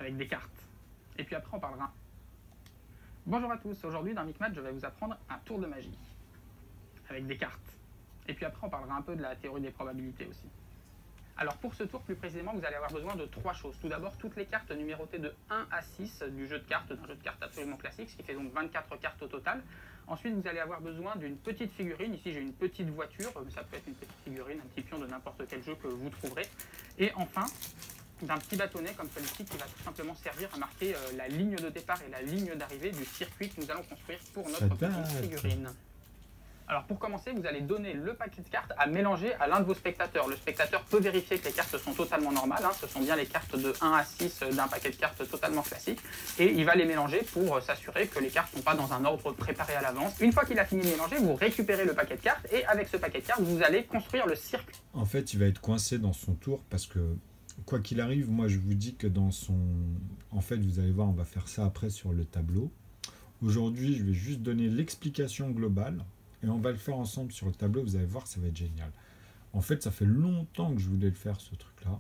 avec des cartes. Et puis après, on parlera. Bonjour à tous, aujourd'hui dans Micmac, je vais vous apprendre un tour de magie avec des cartes. Et puis après, on parlera un peu de la théorie des probabilités aussi. Alors pour ce tour, plus précisément, vous allez avoir besoin de 3 choses. Tout d'abord, toutes les cartes numérotées de 1 à 6 du jeu de cartes, d'un jeu de cartes absolument classique, ce qui fait donc 24 cartes au total. Ensuite, vous allez avoir besoin d'une petite figurine. Ici, j'ai une petite voiture, ça peut être une petite figurine, un petit pion de n'importe quel jeu que vous trouverez. Et enfin, d'un petit bâtonnet comme celui-ci qui va tout simplement servir à marquer la ligne de départ et la ligne d'arrivée du circuit que nous allons construire pour notre petite figurine. Alors pour commencer, vous allez donner le paquet de cartes à mélanger à l'un de vos spectateurs. Le spectateur peut vérifier que les cartes sont totalement normales, ce sont bien les cartes de 1 à 6 d'un paquet de cartes totalement classique, et il va les mélanger pour s'assurer que les cartes ne sont pas dans un ordre préparé à l'avance. Une fois qu'il a fini de mélanger, vous récupérez le paquet de cartes, et avec ce paquet de cartes, vous allez construire le circuit. En fait, il va être coincé dans son tour, parce que quoi qu'il arrive, moi je vous dis que dans son... En fait, vous allez voir, on va faire ça après sur le tableau. Aujourd'hui, je vais juste donner l'explication globale. Et on va le faire ensemble sur le tableau, vous allez voir, ça va être génial. En fait, ça fait longtemps que je voulais le faire, ce truc-là.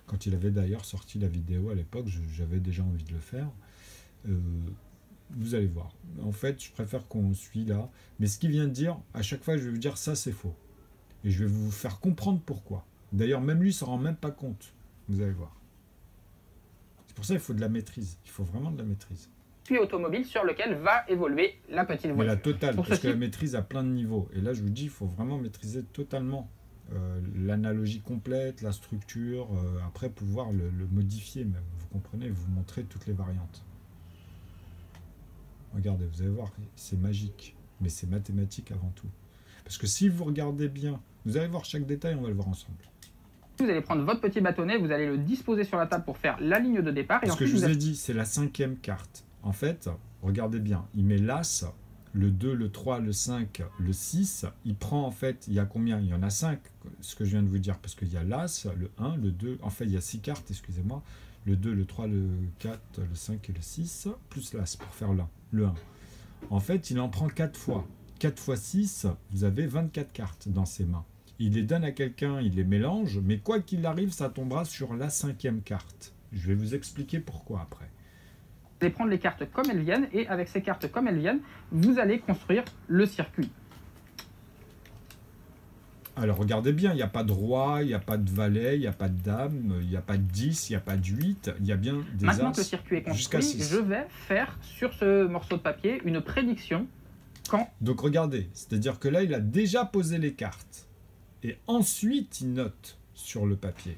Quand il avait d'ailleurs sorti la vidéo à l'époque, j'avais déjà envie de le faire. Vous allez voir. En fait, je préfère qu'on suit là. Mais ce qu'il vient de dire, à chaque fois, je vais vous dire ça, c'est faux. Et je vais vous faire comprendre pourquoi. D'ailleurs, même lui, il ne s'en rend même pas compte. Vous allez voir. C'est pour ça qu'il faut de la maîtrise. Il faut vraiment de la maîtrise. Puis automobile sur lequel va évoluer la petite voiture. Mais la totale, parce que la maîtrise a plein de niveaux. Et là, je vous dis, il faut vraiment maîtriser totalement l'analogie complète, la structure, après pouvoir le modifier même. Vous comprenez, vous montrez toutes les variantes. Regardez, vous allez voir, c'est magique. Mais c'est mathématique avant tout. Parce que si vous regardez bien, vous allez voir chaque détail, on va le voir ensemble. Vous allez prendre votre petit bâtonnet, vous allez le disposer sur la table pour faire la ligne de départ. Parce que je vous ai dit, c'est la 5e carte. En fait, regardez bien, il met l'As, le 2, le 3, le 5, le 6. Il prend en fait, il y a combien? Il y en a 5, ce que je viens de vous dire, parce qu'il y a l'As, le 1, le 2, en fait il y a 6 cartes, excusez-moi. Le 2, le 3, le 4, le 5 et le 6, plus l'As pour faire le 1. En fait, il en prend 4 fois. 4 fois 6, vous avez 24 cartes dans ses mains. Il les donne à quelqu'un, il les mélange, mais quoi qu'il arrive, ça tombera sur la 5e carte. Je vais vous expliquer pourquoi après. Vous allez prendre les cartes comme elles viennent, et avec ces cartes comme elles viennent, vous allez construire le circuit. Alors regardez bien, il n'y a pas de roi, il n'y a pas de valet, il n'y a pas de dame, il n'y a pas de 10, il n'y a pas de 8, il y a bien des as. Maintenant que le circuit est construit, je vais faire sur ce morceau de papier une prédiction quand... Donc regardez, c'est-à-dire que là, il a déjà posé les cartes. Et ensuite, il note sur le papier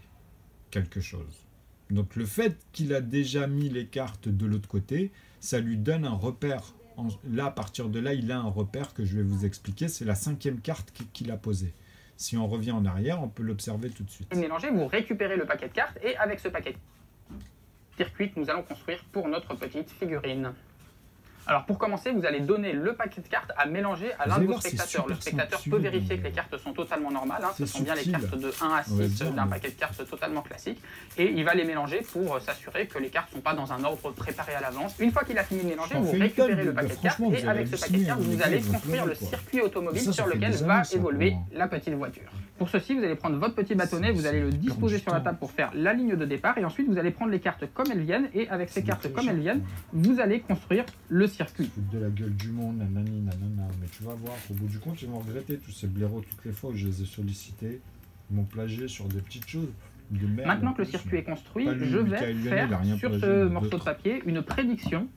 quelque chose. Donc le fait qu'il a déjà mis les cartes de l'autre côté, ça lui donne un repère. Là, à partir de là, il a un repère que je vais vous expliquer. C'est la 5e carte qu'il a posée. Si on revient en arrière, on peut l'observer tout de suite. Mélangez, vous récupérez le paquet de cartes, et avec ce paquet de circuit que nous allons construire pour notre petite figurine. Alors pour commencer, vous allez donner le paquet de cartes à mélanger à l'un de vos spectateurs. Le spectateur peut vérifier que les cartes sont totalement normales, ce sont bien les cartes de 1 à 6 d'un paquet de cartes totalement classique, et il va les mélanger pour s'assurer que les cartes ne sont pas dans un ordre préparé à l'avance. Une fois qu'il a fini de mélanger, vous récupérez le paquet de cartes, et avec ce paquet de cartes, vous allez construire le circuit automobile sur lequel va évoluer la petite voiture. Pour ceci, vous allez prendre votre petit bâtonnet, vous allez le disposer sur la table pour faire la ligne de départ, et ensuite vous allez prendre les cartes comme elles viennent, et avec ces cartes comme elles viennent, vous allez construire le circuit. De la gueule du monde, nanani, nanana, mais tu vas voir, au bout du compte, ils vont regretter tous ces blaireaux toutes les fois où je les ai sollicités, ils m'ont plagié sur des petites choses. De merde. Maintenant que le circuit est construit, je vais faire sur ce morceau de papier une prédiction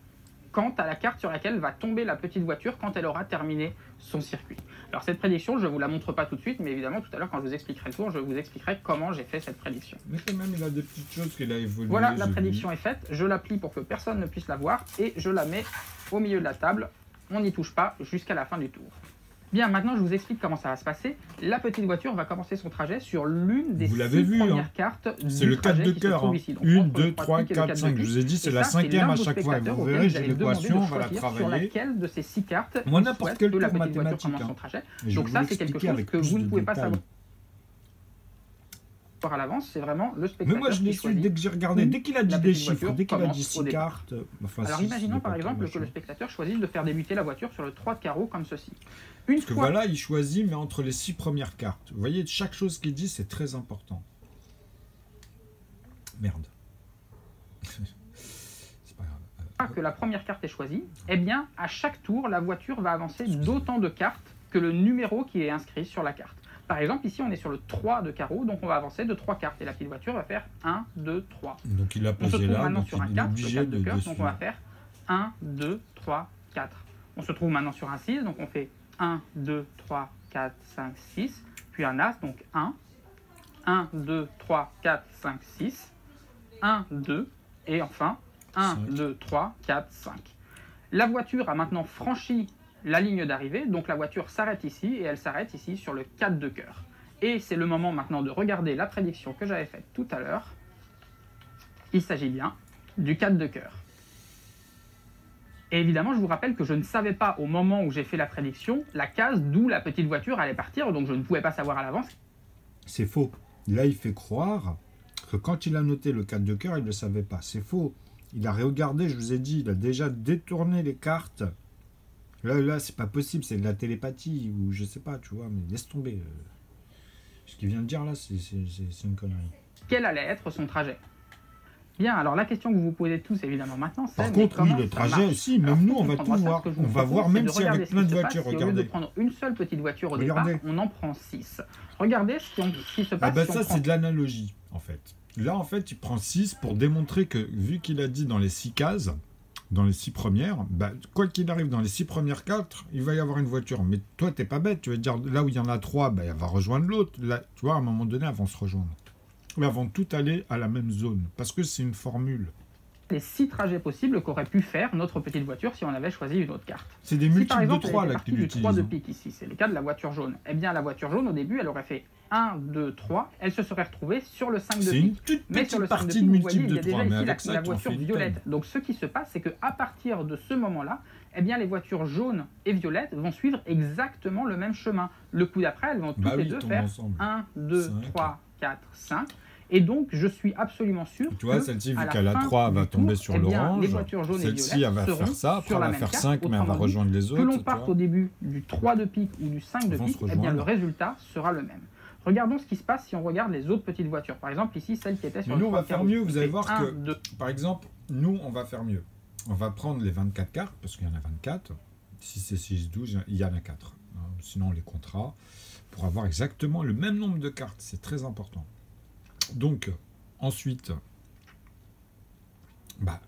quant à la carte sur laquelle va tomber la petite voiture quand elle aura terminé son circuit. Alors cette prédiction, je ne vous la montre pas tout de suite, mais évidemment tout à l'heure quand je vous expliquerai le tour, je vous expliquerai comment j'ai fait cette prédiction. Mais quand même, il a des petites choses qu'il a évoluées. Voilà, la prédiction est faite, je la plie pour que personne ne puisse la voir, et je la mets au milieu de la table, on n'y touche pas jusqu'à la fin du tour. Bien, maintenant je vous explique comment ça va se passer. La petite voiture va commencer son trajet sur l'une des 6 premières cartes du trajet. C'est le 4 de cœur. 1, 2, 3, 4, 5. Je vous ai dit, c'est la 5e à chaque fois. Vous verrez, j'ai l'équation, on va la travailler. Sur laquelle de ces 6 cartes moi, n'importe quel la tour petite voiture commence son trajet. Donc ça, c'est quelque chose que vous ne pouvez pas savoir à l'avance, c'est vraiment le spectateur. Mais moi je l'ai su dès que j'ai regardé, dès qu'il a dit des chiffres, dès qu'il a dit 6 cartes. Enfin, alors imaginons par exemple que le spectateur choisisse de faire débuter la voiture sur le 3 de carreau comme ceci. Parce que voilà, il choisit, mais entre les 6 premières cartes. Vous voyez, chaque chose qu'il dit, c'est très important. Merde. que la première carte est choisie, eh bien, à chaque tour, la voiture va avancer d'autant de cartes que le numéro qui est inscrit sur la carte. Par exemple, ici, on est sur le 3 de carreau, donc on va avancer de 3 cartes. Et la petite voiture va faire 1, 2, 3. Donc il a On se posé trouve là, maintenant donc sur un il est 4, le obligé 4 de cœur, de donc on va faire 1, 2, 3, 4. On se trouve maintenant sur un 6, donc on fait 1, 2, 3, 4, 5, 6. Puis un As, donc 1, 2, 3, 4, 5, 6. 1, 2, et enfin 1, 2, 3, 4, 5. La voiture a maintenant franchi la ligne d'arrivée, donc la voiture s'arrête ici, et elle s'arrête ici sur le 4 de cœur. Et c'est le moment maintenant de regarder la prédiction que j'avais faite tout à l'heure. Il s'agit bien du 4 de cœur. Et évidemment, je vous rappelle que je ne savais pas au moment où j'ai fait la prédiction la case d'où la petite voiture allait partir, donc je ne pouvais pas savoir à l'avance. C'est faux. Là, il fait croire que quand il a noté le 4 de cœur, il ne le savait pas. C'est faux. Il a regardé, je vous ai dit, il a déjà détourné les cartes. Là, c'est pas possible, c'est de la télépathie, ou je sais pas, tu vois, mais laisse tomber. Ce qu'il vient de dire là, c'est une connerie. Quel allait être son trajet? Bien, alors la question que vous vous posez tous évidemment maintenant, c'est... Par contre, oui, le trajet aussi, même nous, on va tout voir. On va voir même si avec plein de voitures, regardez. Au lieu de prendre une seule petite voiture au départ, on en prend 6. Regardez ce qui se passe. Ah bah ça, c'est de l'analogie, en fait. Là, en fait, il prend 6 pour démontrer que, vu qu'il a dit dans les 6 cases, dans les 6 premières, bah, quoi qu'il arrive, dans les 6 premières 4, il va y avoir une voiture. Mais toi, t'es pas bête, tu vas dire, là où il y en a 3, bah, elle va rejoindre l'autre. Là, tu vois, à un moment donné, elles vont se rejoindre. Mais elles vont toutes aller à la même zone, parce que c'est une formule. Les 6 trajets possibles qu'aurait pu faire notre petite voiture si on avait choisi une autre carte. C'est des multiples de 3 là que tu utilises. utilises. 3 de pique ici, c'est le cas de la voiture jaune. Eh bien, la voiture jaune, au début, elle aurait fait 1, 2, 3. Elle se serait retrouvée sur le 5 de pique. C'est une toute petite partie de multiple de 3, mais avec ça, la voiture violette. Donc, ce qui se passe, c'est qu'à partir de ce moment-là, eh bien, les voitures jaunes et violettes vont suivre exactement le même chemin. Le coup d'après, elles vont toutes les deux faire 1, 2, 3, 4, 5. Et donc, je suis absolument sûr tu vois, celle-ci, vu qu'elle a 3, va tomber sur l'orange. Celle-ci, elle va faire ça. Après, elle va faire 5, mais elle va rejoindre les autres. Que l'on parte au début du 3 de pique ou du 5 de pique, eh bien, le résultat sera le même. Regardons ce qui se passe si on regarde les autres petites voitures. Par exemple, ici, celle qui était sur le 3 de carreau. Nous, on va faire mieux. Vous allez voir que, par exemple, nous, on va faire mieux. On va prendre les 24 cartes, parce qu'il y en a 24. Si c'est 6, 12, il y en a 4. Sinon, on les comptera pour avoir exactement le même nombre de cartes. C'est très important. Donc, ensuite, bah,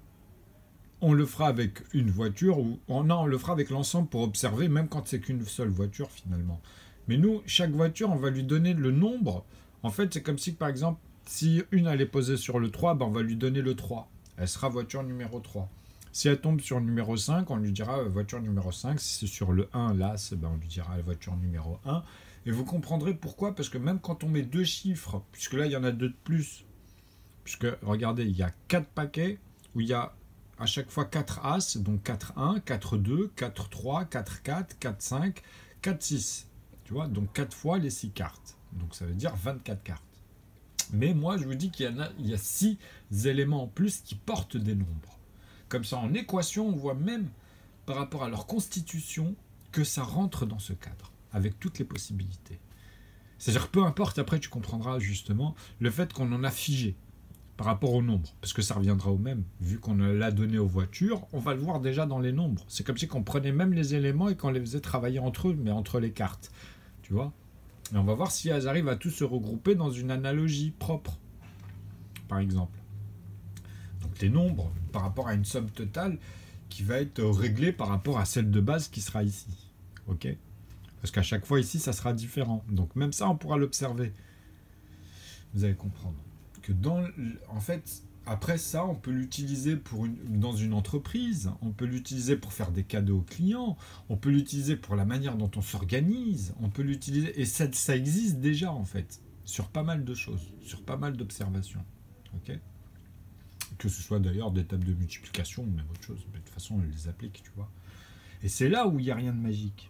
on le fera avec une voiture, ou non, on le fera avec l'ensemble pour observer, même quand c'est qu'une seule voiture finalement. Mais nous, chaque voiture, on va lui donner le nombre. En fait, c'est comme si, par exemple, si une allait poser sur le 3, bah, on va lui donner le 3. Elle sera voiture numéro 3. Si elle tombe sur le numéro 5, on lui dira voiture numéro 5. Si c'est sur le 1, là, ben, on lui dira voiture numéro 1. Et vous comprendrez pourquoi, parce que même quand on met 2 chiffres, puisque là il y en a 2 de plus, puisque regardez, il y a 4 paquets où il y a à chaque fois 4 As, donc 4-1, 4-2, 4-3, 4-4, 4-5, 4-6. Tu vois, donc 4 fois les 6 cartes. Donc ça veut dire 24 cartes. Mais moi je vous dis qu'il y a 6 éléments en plus qui portent des nombres. Comme ça en équation, on voit même par rapport à leur constitution que ça rentre dans ce cadre, avec toutes les possibilités. C'est-à-dire peu importe, après tu comprendras justement le fait qu'on en a figé par rapport au nombre, parce que ça reviendra au même. Vu qu'on l'a donné aux voitures, on va le voir déjà dans les nombres. C'est comme si on prenait même les éléments et qu'on les faisait travailler entre eux, mais entre les cartes. Tu vois ? Et on va voir si elles arrivent à tous se regrouper dans une analogie propre, par exemple. Donc les nombres par rapport à une somme totale qui va être réglée par rapport à celle de base qui sera ici. Ok ? Parce qu'à chaque fois ici, ça sera différent. Donc même ça, on pourra l'observer. Vous allez comprendre que en fait, après ça, on peut l'utiliser dans une entreprise. On peut l'utiliser pour faire des cadeaux aux clients. On peut l'utiliser pour la manière dont on s'organise. On peut l'utiliser, et ça existe déjà en fait, sur pas mal de choses, sur pas mal d'observations. Ok ? Que ce soit d'ailleurs des tables de multiplication ou même autre chose. Mais de toute façon, on les applique, tu vois. Et c'est là où il n'y a rien de magique.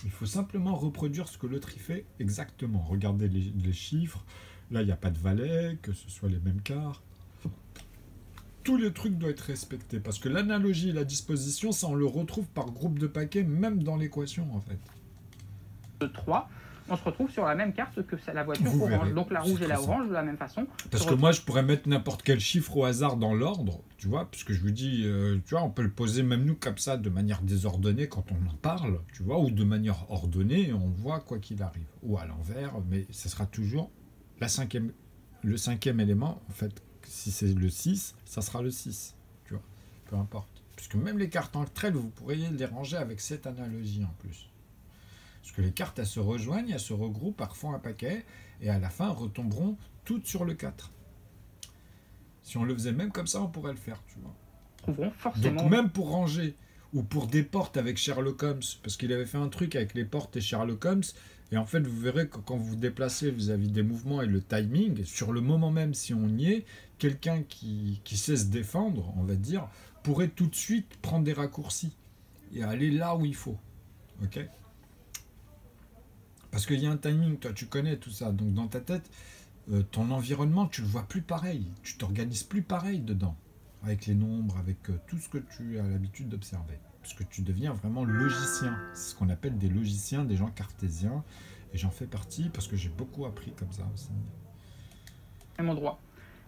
Il faut simplement reproduire ce que l'autre y fait exactement. Regardez les chiffres. Là, il n'y a pas de valet, que ce soit les mêmes quarts. Tous les trucs doivent être respectés. Parce que l'analogie et la disposition, ça, on le retrouve par groupe de paquets, même dans l'équation, en fait. 3. on se retrouve sur la même carte que la voiture Vous orange. verrez, Donc la rouge c'est et la très orange de la même façon. Parce que moi, je pourrais mettre n'importe quel chiffre au hasard dans l'ordre, tu vois, puisque je vous dis, tu vois, on peut le poser même nous comme ça, de manière désordonnée quand on en parle, tu vois, ou de manière ordonnée, on voit quoi qu'il arrive. Ou à l'envers, mais ce sera toujours le cinquième élément, en fait, si c'est le 6, ça sera le 6, tu vois, peu importe. Puisque même les cartes entre elles, vous pourriez les ranger avec cette analogie en plus. Parce que les cartes, elles se rejoignent, elles se regroupent, elles refont un paquet, et à la fin, retomberont toutes sur le 4. Si on le faisait même comme ça, on pourrait le faire, tu vois. Trouveront forcément. Donc même pour ranger, ou pour des portes avec Sherlock Holmes, parce qu'il avait fait un truc avec les portes et Sherlock Holmes, et en fait, vous verrez que quand vous vous déplacez vis-à-vis des mouvements et le timing, sur le moment même, si on y est, quelqu'un qui sait se défendre, on va dire, pourrait tout de suite prendre des raccourcis et aller là où il faut. Ok ? Parce qu'il y a un timing, toi tu connais tout ça, donc dans ta tête, ton environnement, tu le vois plus pareil, tu t'organises plus pareil dedans, avec les nombres, avec tout ce que tu as l'habitude d'observer. Parce que tu deviens vraiment logicien, c'est ce qu'on appelle des logiciens, des gens cartésiens, et j'en fais partie parce que j'ai beaucoup appris comme ça aussi. Même endroit.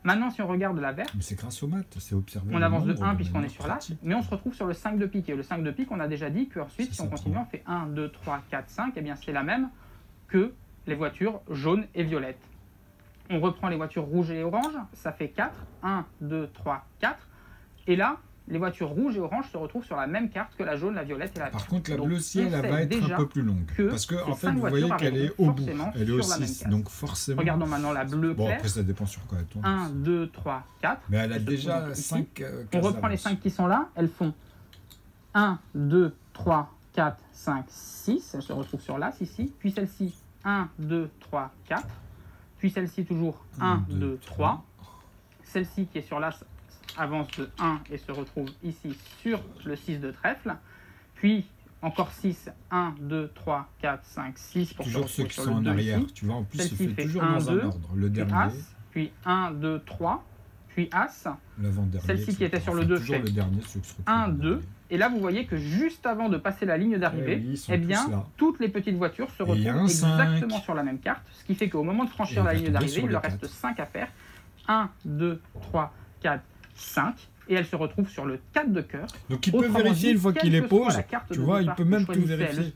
Maintenant, si on regarde la verte, mais c'est grâce aux maths, c'est observer. on avance de 1 puisqu'on est sur l'as, mais on se retrouve sur le 5 de pique. Et le 5 de pique, on a déjà dit qu'ensuite, si on continue, on fait 1, 2, 3, 4, 5, et bien c'est la même que les voitures jaunes et violettes. On reprend les voitures rouges et oranges, ça fait 4, 1, 2, 3, 4, et là, les voitures rouges et oranges se retrouvent sur la même carte que la jaune, la violette et la verte. Par contre, la donc, bleue ciel, elle va être un peu plus longue. Parce que, en fait, vous voyez qu'elle est au bout. Elle est au 6. Donc, forcément. Regardons maintenant la bleue claire. Bon, après, ça dépend sur quoi elle tombe. 1, 2, 3, 4. Mais elle a déjà 5 cases. On reprend les 5 qui sont là. Elles font 1, 2, 3, 4, 5, 6. Elles se retrouvent sur l'as ici. Puis celle-ci, 1, 2, 3, 4. Puis celle-ci, toujours 1, 2, 3. Celle-ci qui est sur l'as avance de 1 et se retrouve ici sur le 6 de trèfle. Puis encore 6, 1, 2, 3, 4, 5, 6 pour toujours ceux qui sur sont en arrière. Ici. Tu vois, en plus, il fait toujours 1, dans 2, un ordre. Le dernier. As, puis 1, 2, 3, puis As. L'avant-dernier. Celle-ci qui était sur le 2 fait le dernier, 1, 2. Et là, vous voyez que juste avant de passer la ligne d'arrivée, eh bien, toutes les petites voitures se retrouvent exactement sur la même carte. Ce qui fait qu'au moment de franchir la ligne d'arrivée, il leur reste 5 à faire. 1, 2, 3, 4, 5. Et elle se retrouve sur le 4 de cœur. Donc il peut vérifier une fois qu'il les pose. Tu vois, il peut même tout vérifier.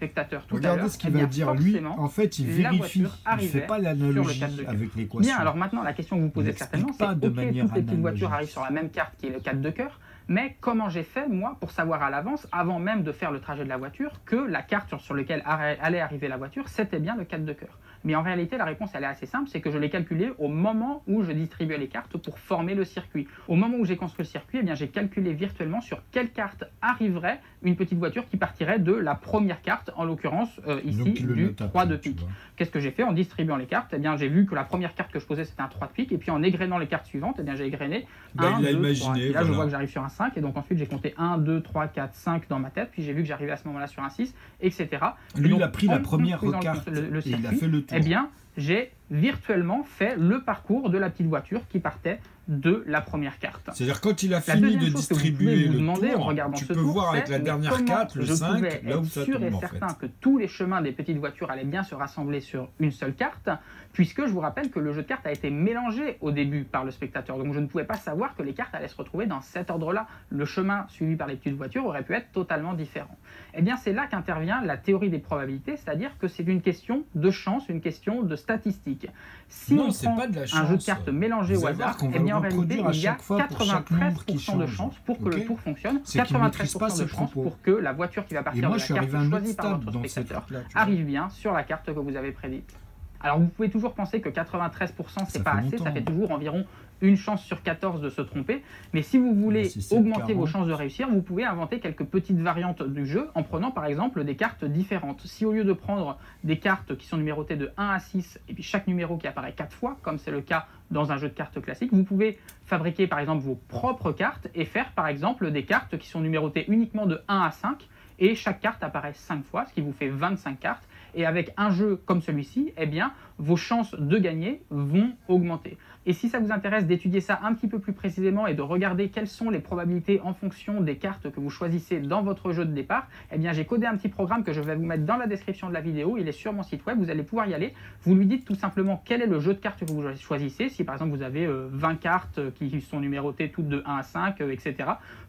Regardez ce qu'il va dire lui. En fait, il vérifie. Il ne fait pas l'analogie avec l'équation. Bien, alors maintenant, la question que vous posez certainement, c'est ok, toutes les petites voitures arrivent sur la même carte qui est le 4 de cœur. Mais comment j'ai fait, moi, pour savoir à l'avance, avant même de faire le trajet de la voiture, que la carte sur laquelle allait arriver la voiture, c'était bien le 4 de cœur. Mais en réalité, la réponse, elle est assez simple, c'est que je l'ai calculé au moment où je distribuais les cartes pour former le circuit. Au moment où j'ai construit le circuit, eh bien, j'ai calculé virtuellement sur quelle carte arriverait une petite voiture qui partirait de la première carte, en l'occurrence ici, du 3 de pique. Qu'est-ce que j'ai fait en distribuant les cartes? Eh bien, j'ai vu que la première carte que je posais, c'était un 3 de pique, et puis en égrénant les cartes suivantes, eh bien, j'ai égrené 1, 2, 3. Et là, je vois que j'arrive sur un 5, et donc ensuite, j'ai compté 1, 2, 3, 4, 5 dans ma tête, puis j'ai vu que j'arrivais à ce moment-là sur un 6, etc. Lui, donc, il a pris la première carte et il a fait le tour. Eh bien, j'ai virtuellement fait le parcours de la petite voiture qui partait de la première carte. C'est-à-dire quand il a fini de distribuer le tour, tu peux voir avec la dernière carte, le 5, là où ça tombe en fait. Je pouvais être sûr et certain que tous les chemins des petites voitures allaient bien se rassembler sur une seule carte, puisque je vous rappelle que le jeu de cartes a été mélangé au début par le spectateur. Donc je ne pouvais pas savoir que les cartes allaient se retrouver dans cet ordre-là. Le chemin suivi par les petites voitures aurait pu être totalement différent. Eh bien, c'est là qu'intervient la théorie des probabilités, c'est-à-dire que c'est une question de chance, une question de statistique. Si on prend un jeu de cartes mélangé au hasard, eh bien en réalité, il y a 93% de chance pour que le tour fonctionne, 93% de chance pour que la voiture qui va partir de la carte choisie par votre spectateur arrive bien sur la carte que vous avez prédite. Alors vous pouvez toujours penser que 93% c'est pas assez, ça fait toujours environ une chance sur 14 de se tromper, mais si vous voulez augmenter vos chances de réussir, vous pouvez inventer quelques petites variantes du jeu en prenant par exemple des cartes différentes. Si au lieu de prendre des cartes qui sont numérotées de 1 à 6 et puis chaque numéro qui apparaît 4 fois, comme c'est le cas dans un jeu de cartes classique, vous pouvez fabriquer par exemple vos propres cartes et faire par exemple des cartes qui sont numérotées uniquement de 1 à 5 et chaque carte apparaît 5 fois, ce qui vous fait 25 cartes. Et avec un jeu comme celui-ci, eh bien, vos chances de gagner vont augmenter. Et si ça vous intéresse d'étudier ça un petit peu plus précisément et de regarder quelles sont les probabilités en fonction des cartes que vous choisissez dans votre jeu de départ, eh bien j'ai codé un petit programme que je vais vous mettre dans la description de la vidéo, il est sur mon site web, vous allez pouvoir y aller. Vous lui dites tout simplement quel est le jeu de cartes que vous choisissez, si par exemple vous avez 20 cartes qui sont numérotées toutes de 1 à 5, etc.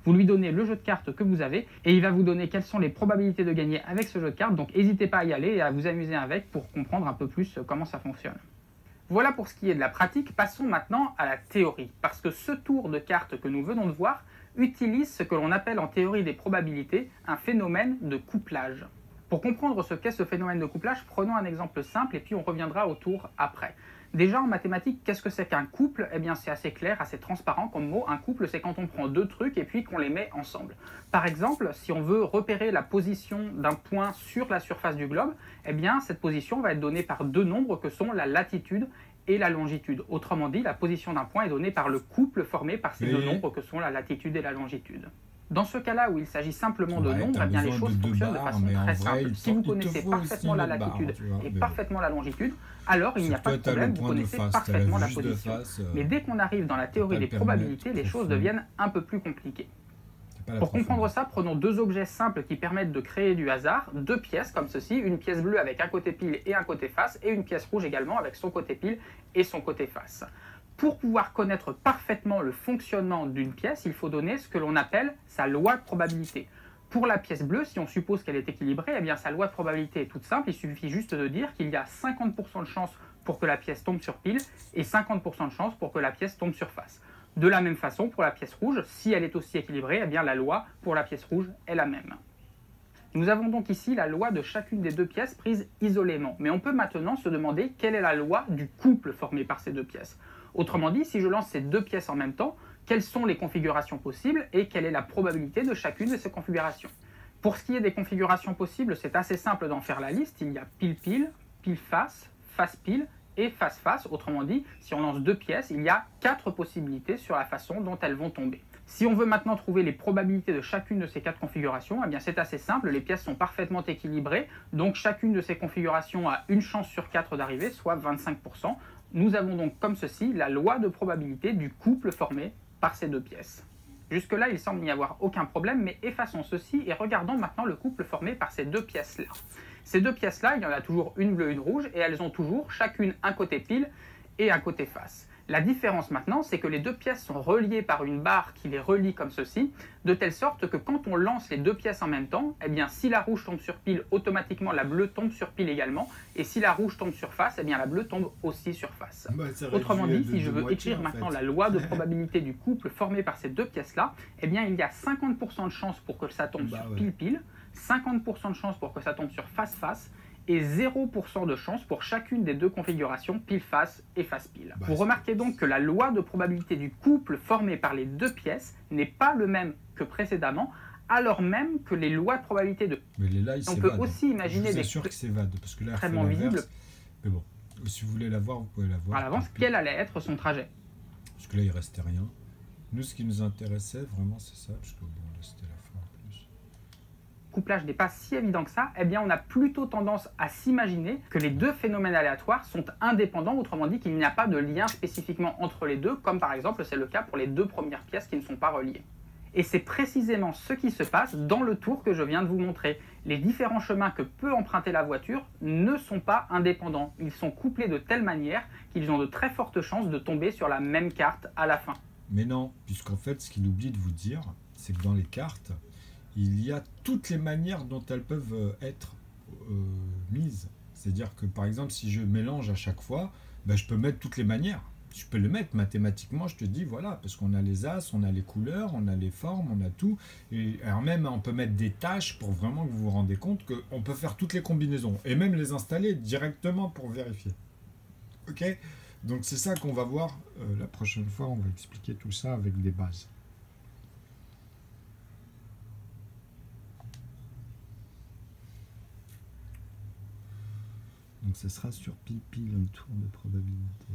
Vous lui donnez le jeu de cartes que vous avez et il va vous donner quelles sont les probabilités de gagner avec ce jeu de cartes, donc n'hésitez pas à y aller et à vous amuser avec pour comprendre un peu plus comment ça fonctionne. Voilà pour ce qui est de la pratique, passons maintenant à la théorie, parce que ce tour de cartes que nous venons de voir utilise ce que l'on appelle en théorie des probabilités un phénomène de couplage. Pour comprendre ce qu'est ce phénomène de couplage, prenons un exemple simple et puis on reviendra au tour après. Déjà en mathématiques, qu'est-ce que c'est qu'un couple? Eh bien c'est assez clair, assez transparent comme mot. Un couple, c'est quand on prend deux trucs et puis qu'on les met ensemble. Par exemple, si on veut repérer la position d'un point sur la surface du globe, eh bien cette position va être donnée par deux nombres que sont la latitude et la longitude. Autrement dit, la position d'un point est donnée par le couple formé par ces deux nombres que sont la latitude et la longitude. Dans ce cas-là où il s'agit simplement de nombres, eh bien les choses fonctionnent de façon très simple. Si vous connaissez parfaitement la latitude et parfaitement la longitude, alors il n'y a pas de problème, vous connaissez parfaitement la position. Mais dès qu'on arrive dans la théorie des probabilités, les choses deviennent un peu plus compliquées. Pour comprendre ça, prenons deux objets simples qui permettent de créer du hasard, deux pièces comme ceci, une pièce bleue avec un côté pile et un côté face, et une pièce rouge également avec son côté pile et son côté face. Pour pouvoir connaître parfaitement le fonctionnement d'une pièce, il faut donner ce que l'on appelle sa loi de probabilité. Pour la pièce bleue, si on suppose qu'elle est équilibrée, eh bien sa loi de probabilité est toute simple, il suffit juste de dire qu'il y a 50% de chance pour que la pièce tombe sur pile et 50% de chance pour que la pièce tombe sur face. De la même façon, pour la pièce rouge, si elle est aussi équilibrée, eh bien la loi pour la pièce rouge est la même. Nous avons donc ici la loi de chacune des deux pièces prises isolément, mais on peut maintenant se demander quelle est la loi du couple formé par ces deux pièces. Autrement dit, si je lance ces deux pièces en même temps, quelles sont les configurations possibles et quelle est la probabilité de chacune de ces configurations. Pour ce qui est des configurations possibles, c'est assez simple d'en faire la liste. Il y a pile-pile, pile-face, face-pile et face-face. Autrement dit, si on lance deux pièces, il y a 4 possibilités sur la façon dont elles vont tomber. Si on veut maintenant trouver les probabilités de chacune de ces 4 configurations, eh bien c'est assez simple, les pièces sont parfaitement équilibrées, donc chacune de ces configurations a une chance sur 4 d'arriver, soit 25%. Nous avons donc comme ceci la loi de probabilité du couple formé par ces deux pièces. Jusque-là, il semble n'y avoir aucun problème, mais effaçons ceci et regardons maintenant le couple formé par ces deux pièces-là. Ces deux pièces-là, il y en a toujours une bleue et une rouge, et elles ont toujours chacune un côté pile et un côté face. La différence maintenant, c'est que les deux pièces sont reliées par une barre qui les relie comme ceci, de telle sorte que quand on lance les deux pièces en même temps, eh bien si la rouge tombe sur pile, automatiquement la bleue tombe sur pile également, et si la rouge tombe sur face, eh bien la bleue tombe aussi sur face. Autrement dit, si je veux écrire maintenant la loi de probabilité du couple formé par ces deux pièces-là, eh bien il y a 50% de chance pour que ça tombe sur pile-pile, 50% de chance pour que ça tombe sur face-face, et 0% de chance pour chacune des deux configurations pile-face et face-pile. Vous remarquez donc que la loi de probabilité du couple formé par les deux pièces n'est pas le même que précédemment, alors même que les lois de probabilité de... Mais là, on peut aussi imaginer des... sûr que c'est VAD, parce que là, extrêmement visibles. Mais bon, si vous voulez la voir, vous pouvez la voir. À l'avance, quel allait être son trajet. Parce que là, il restait rien. Nous, ce qui nous intéressait, vraiment, c'est ça, parce que bon, là, c'était la fin en plus. Couplage n'est pas si évident que ça, eh bien on a plutôt tendance à s'imaginer que les deux phénomènes aléatoires sont indépendants, autrement dit qu'il n'y a pas de lien spécifiquement entre les deux, comme par exemple c'est le cas pour les deux premières pièces qui ne sont pas reliées. Et c'est précisément ce qui se passe dans le tour que je viens de vous montrer. Les différents chemins que peut emprunter la voiture ne sont pas indépendants. Ils sont couplés de telle manière qu'ils ont de très fortes chances de tomber sur la même carte à la fin. Mais non, puisqu'en fait, ce qu'il oublie de vous dire, c'est que dans les cartes, il y a toutes les manières dont elles peuvent être mises. C'est-à-dire que, par exemple, si je mélange à chaque fois, ben, je peux mettre toutes les manières. Je peux le mettre mathématiquement, je te dis, voilà, parce qu'on a les as, on a les couleurs, on a les formes, on a tout. Et alors même, on peut mettre des tâches pour vraiment que vous vous rendez compte qu'on peut faire toutes les combinaisons. Et même les installer directement pour vérifier. Ok ? Donc c'est ça qu'on va voir la prochaine fois, on va expliquer tout ça avec des bases. Donc ce sera sur pile un tour de probabilité.